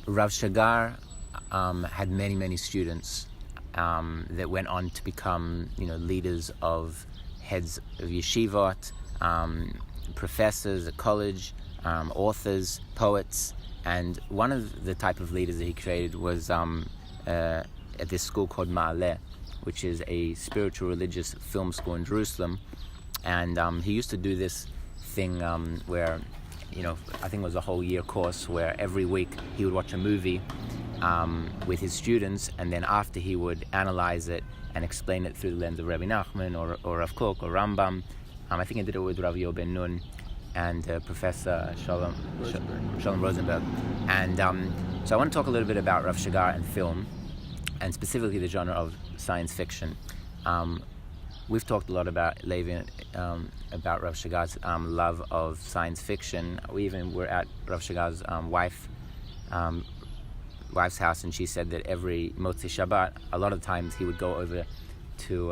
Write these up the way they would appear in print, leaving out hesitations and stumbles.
Rav Shagar had many students that went on to become, leaders of heads of yeshivot, professors at college, authors, poets, and one of the type of leaders that he created was at this school called Ma'aleh, which is a spiritual religious film school in Jerusalem. And he used to do this thing where, I think it was a whole year course where every week he would watch a movie with his students, and then after he would analyze it and explain it through the lens of Rabbi Nachman or Rav Kook or Rambam. I think I did it with Rav Yo Ben Nun and Professor Shalom Rosenberg. And so I want to talk a little bit about Rav Shagar and film, and specifically the genre of science fiction. We've talked a lot about Levi, about Rav Shagar's love of science fiction. We even were at Rav Shagar's wife's house, and she said that every Motzei Shabbat, a lot of times he would go over to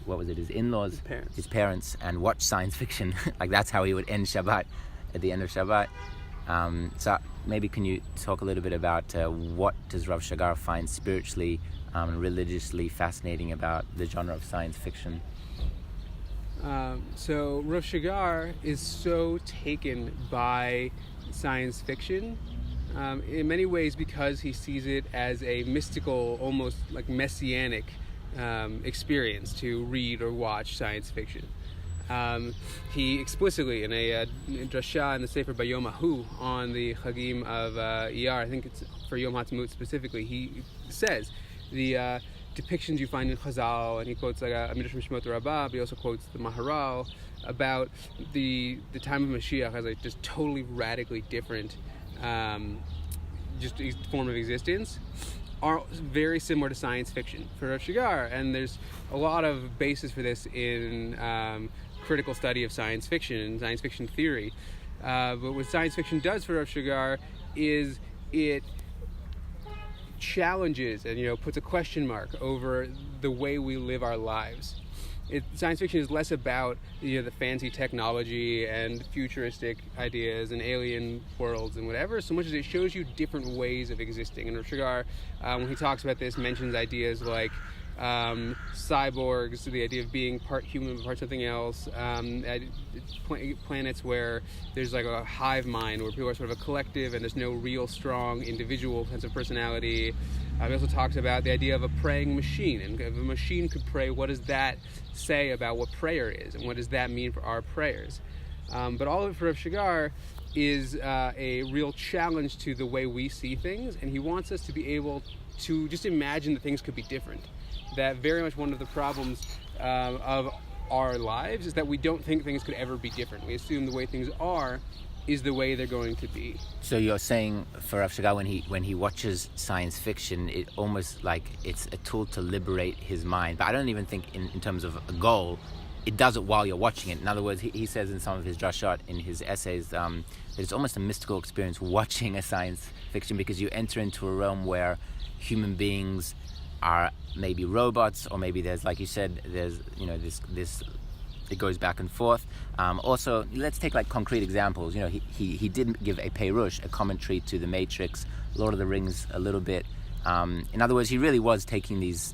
his in-laws, his parents, and watch science fiction. Like that's how he would end Shabbat, at the end of Shabbat. So maybe can you talk a little bit about what does Rav Shagar find spiritually and religiously fascinating about the genre of science fiction? So Rav Shagar is so taken by science fiction in many ways because he sees it as a mystical, almost like messianic experience to read or watch science fiction. He explicitly, in a drasha in the Sefer Bayom Ahu on the Chagim of Iyar, I think it's for Yom HaTzmaut specifically, he says the depictions you find in Chazal, and he quotes like a Midrash Mishmot Rabbah, but he also quotes the Maharal about the time of Mashiach as a just totally radically different just form of existence, are very similar to science fiction for Rav Shagar, and there's a lot of basis for this in critical study of science fiction and science fiction theory. But what science fiction does for Rav Shagar is it challenges and puts a question mark over the way we live our lives. Science fiction is less about the fancy technology and futuristic ideas and alien worlds and whatever, so much as it shows you different ways of existing. And Rav Shagar, when he talks about this, mentions ideas like cyborgs, the idea of being part human, part something else, planets where there's like a hive mind, where people are sort of a collective and there's no real strong individual sense of personality. He also talks about the idea of a praying machine, and if a machine could pray, what does that say about what prayer is, and what does that mean for our prayers? But all of it for Rav Shagar is a real challenge to the way we see things, and he wants us to be able to just imagine that things could be different. That very much one of the problems of our lives is that we don't think things could ever be different. We assume the way things are is the way they're going to be. So you're saying for Rav Shagar, when he watches science fiction, it almost like it's a tool to liberate his mind. But I don't even think in terms of a goal, it does it while you're watching it. In other words, he says in some of his drashot, in his essays, that it's almost a mystical experience watching a science fiction, because you enter into a realm where human beings are maybe robots, or maybe there's, like you said, there's this it goes back and forth. Also, let's take like concrete examples. He did give a Perush, a commentary to The Matrix, Lord of the Rings a little bit. In other words, he really was taking these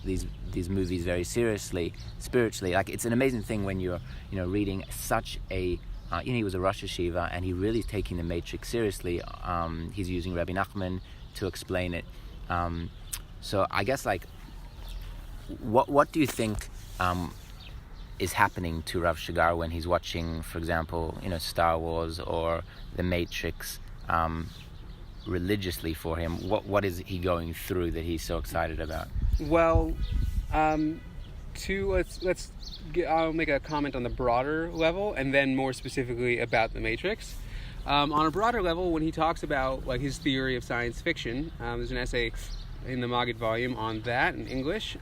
movies very seriously, spiritually. Like, it's an amazing thing when you're reading such a he was a Rosh Hashiva, and he really is taking The Matrix seriously. He's using Rabbi Nachman to explain it. So I guess, like, what do you think is happening to Rav Shagar when he's watching, for example, Star Wars or The Matrix, religiously for him? What is he going through that he's so excited about? Well, I'll make a comment on the broader level, and then more specifically about The Matrix. On a broader level, when he talks about like his theory of science fiction, there's an essay in the Maggid volume on that in English,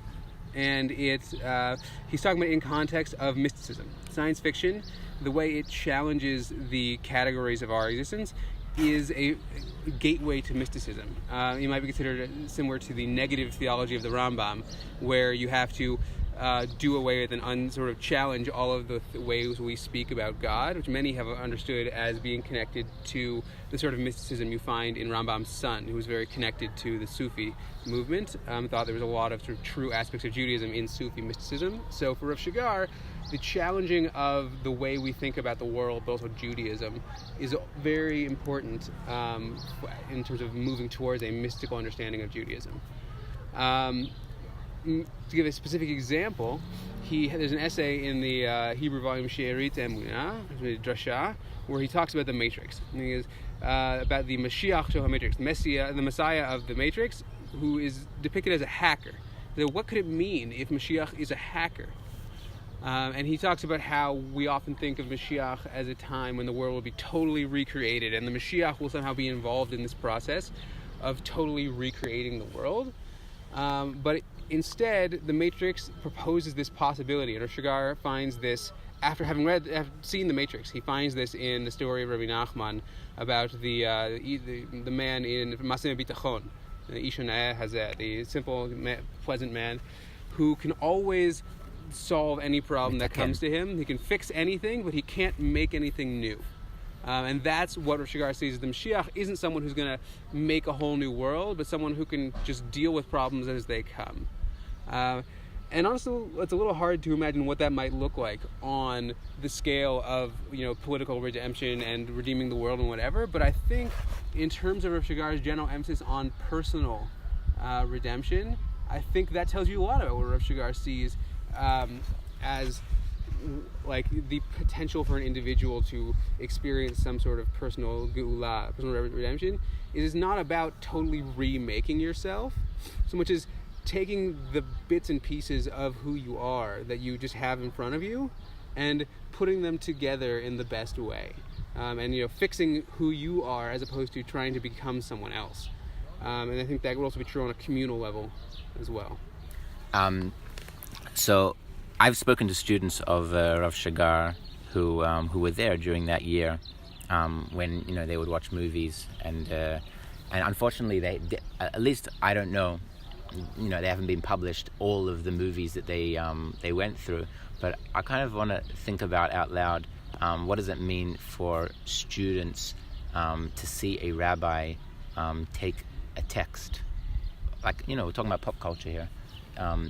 and he's talking about it in context of mysticism. Science fiction, the way it challenges the categories of our existence, is a gateway to mysticism. It might be considered similar to the negative theology of the Rambam, where you have to do away with and sort of challenge all of the ways we speak about God, which many have understood as being connected to the sort of mysticism you find in Rambam's son, who was very connected to the Sufi movement. Thought there was a lot of sort of true aspects of Judaism in Sufi mysticism. So for Rav Shagar, the challenging of the way we think about the world, but also Judaism, is very important in terms of moving towards a mystical understanding of Judaism. To give a specific example, there's an essay in the Hebrew volume She'erit Emunah, Drasha, where he talks about the Matrix. And he is about the Mashiach Shel HaMatrix, the Messiah of the Matrix, who is depicted as a hacker. So what could it mean if Mashiach is a hacker? And he talks about how we often think of Mashiach as a time when the world will be totally recreated, and the Mashiach will somehow be involved in this process of totally recreating the world. But instead, the Matrix proposes this possibility, and Rav Shagar finds this after seen the Matrix. He finds this in the story of Rabbi Nachman about the man in Maseh Bitachon, the Ish Hana'eh Hazeh, the simple, pleasant man who can always solve any problem that comes to him. He can fix anything, but he can't make anything new. And that's what Rav Shagar sees as the Mashiach isn't someone who's going to make a whole new world, but someone who can just deal with problems as they come. And honestly, it's a little hard to imagine what that might look like on the scale of political redemption and redeeming the world and whatever. But I think in terms of Rav Shagar's general emphasis on personal redemption, I think that tells you a lot about what Rav Shagar sees as like the potential for an individual to experience some sort of personal geula, personal redemption. It is not about totally remaking yourself so much as taking the bits and pieces of who you are that you just have in front of you and putting them together in the best way, and fixing who you are as opposed to trying to become someone else. And I think that would also be true on a communal level as well. So I've spoken to students of Rav Shagar who were there during that year when they would watch movies, and unfortunately they at least I don't know, they haven't been published all of the movies that they went through, but I kind of want to think about out loud, what does it mean for students to see a rabbi take a text, like we're talking about pop culture here,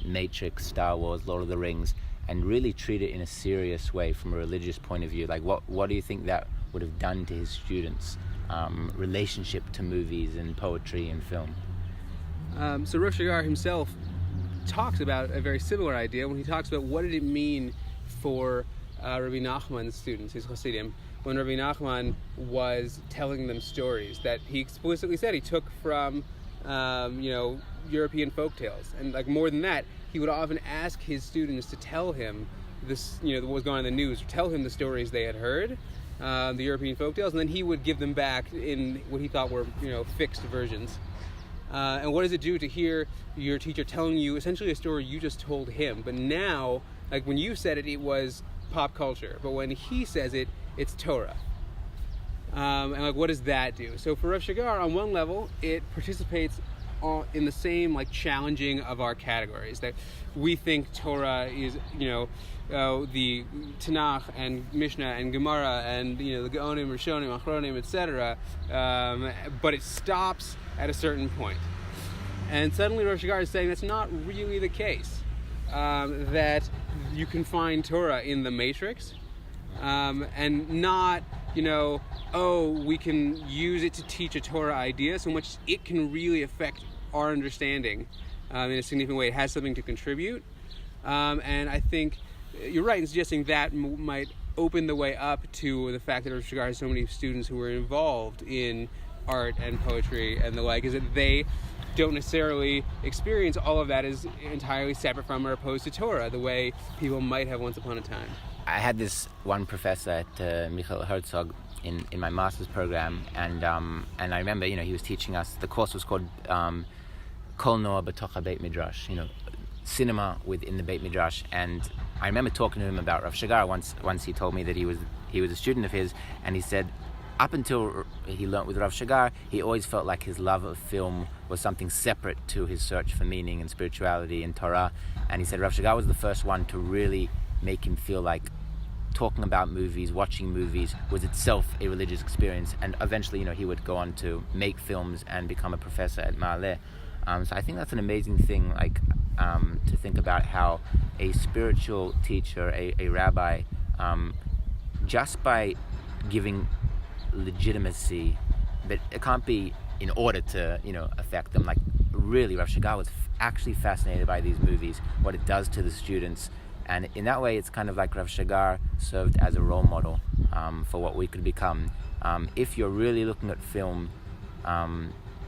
Matrix, Star Wars, Lord of the Rings, and really treat it in a serious way from a religious point of view. Like what do you think that would have done to his students' relationship to movies and poetry and film? So Rav Shagar himself talks about a very similar idea when he talks about what did it mean for Rabbi Nachman's students, his Hasidim, when Rabbi Nachman was telling them stories that he explicitly said he took from European folktales, and like more than that, he would often ask his students to tell him this, what was going on in the news, or tell him the stories they had heard, the European folktales, and then he would give them back in what he thought were fixed versions. And what does it do to hear your teacher telling you essentially a story you just told him, but now, like when you said it, it was pop culture, but when he says it, it's Torah. And like, what does that do? So for Rav Shagar, on one level, it participates in the same challenging of our categories, that we think Torah is the Tanakh and Mishnah and Gemara and the Gaonim, Rishonim, Achronim, etc. But it stops at a certain point. And suddenly Rav Shagar is saying that's not really the case. That you can find Torah in the Matrix, and not we can use it to teach a Torah idea so much it can really affect our understanding in a significant way. It has something to contribute, and I think you're right in suggesting that might open the way up to the fact that Rav Shagar has so many students who are involved in art and poetry and the like, is that they don't necessarily experience all of that as entirely separate from or opposed to Torah the way people might have once upon a time. I had this one professor at Michael Herzog in my master's program, and I remember he was teaching us. The course was called Kol Noah B'toch Beit Midrash, cinema within the Beit Midrash. And I remember talking to him about Rav Shagar once he told me that he was a student of his, and he said up until he learnt with Rav Shagar, he always felt like his love of film was something separate to his search for meaning and spirituality and Torah. And he said Rav Shagar was the first one to really make him feel like talking about movies, watching movies was itself a religious experience. And eventually, he would go on to make films and become a professor at Ma'aleh. So I think that's an amazing thing, to think about how a spiritual teacher, a rabbi, just by giving legitimacy, but it can't be in order to affect them. Like, really, Rav Shagar was actually fascinated by these movies, what it does to the students, and in that way it's kind of like Rav Shagar served as a role model for what we could become. If you're really looking at film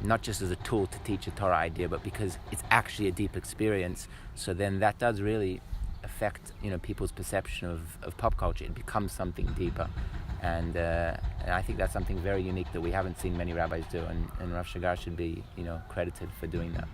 not just as a tool to teach a Torah idea, but because it's actually a deep experience, so then that does really affect people's perception of pop culture. It becomes something deeper, and I think that's something very unique that we haven't seen many rabbis do, and Rav Shagar should be credited for doing that.